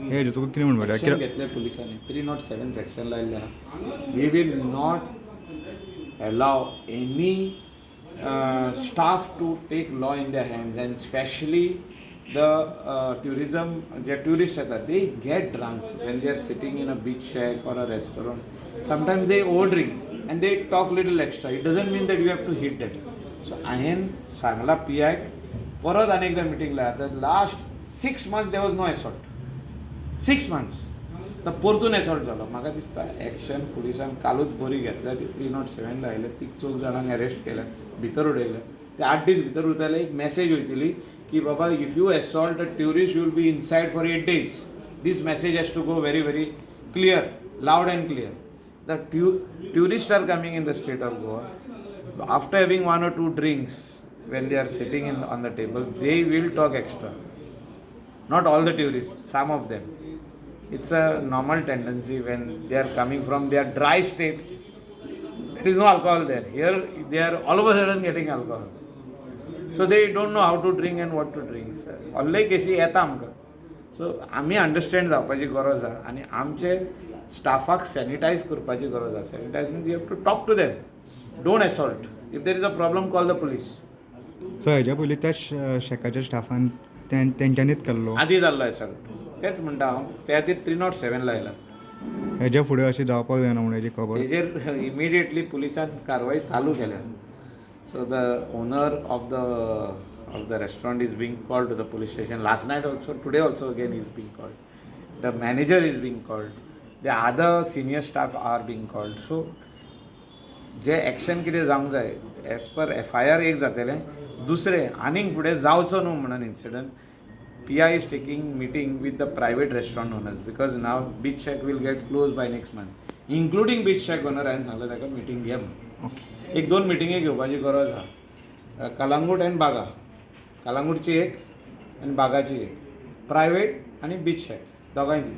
हे तुका कितें म्हणपाचें एक्शन घेतले पुलिसांनी 307 सेक्शन लायिल्लें आहा. We will not allow any staff to take law in their hands and specially the tourism जे ट्युरिस्ट येतात they get drunk when they are sitting in a beach shack or a restaurant. Sometimes they over drink and they talk little extra. It doesn't mean that you have to hit that. So हांवें सांगला PIक परत आनी एकदां meeting लायता. Last 6 months there was no assault. 6 months तर परतून assault जालो. म्हाका दिसता एक्शन पुलिसान कालूच बरी घेतल्या. ती 307 लायले. 3 जाणांक अरेस्ट केल्या, भितर उडयले. ते 8 दीस भितर उरतले. एक मॅसेज वयतली की बाबा if you assault a tourist you will be inside for 8 days. This message has to go very very clear, loud and clear. The tourist are coming in the state of Goa. After having 1 or 2 drinks when they are sitting on the table, they will talk extra. Not all the tourists, some of them. It's a normal tendency when they are coming from their dry state. There is no alcohol there. Here they are all of a sudden getting alcohol. So they don't know how to drink and what to drink. Always केसी येता आमकां. So आमी understand जावपाची गरज आहा आनी आमचे स्टाफाक sanitise करपाची गरज आहा. Sanitize means you have to talk to them. Don't assault. If there is a problem call the police. So हेज्या पयलीं त्या शेकाच्या स्टाफान तेंच्यांनीच केल्लो. आदी जाल्लो एसॉल्ट. तेच म्हणटा हांव. त्या खातीर 307 लायला. हेज्या फुडें अशें जावपाक जायना म्हणून हेजी खबर. तेजेर इमिडिएटली पुलिसान कारवाई चालू केल्या. So the owner of the restaurant is being called to the police station. Last night also, today also again is being called. The manager is being called. The other senior staff are being called. So जे action कितें जावंक जाय as per FIR एक जातलें. दुसरें आनीक फुडें जावचो न्हू म्हणून incident. PI is taking meeting with the private restaurant owners because now beach shack will get closed by next month, including beach shack owner. हांवें सांगलें ताका मिटींग घे म्हणून. 1-2 मिटिंगे घेवपाची गरज आहा. कलंगूट एंड बागा. कलंगूटची एक आनी बागाची एक. प्रायवेट आनी बीच शॅक दोगांयची.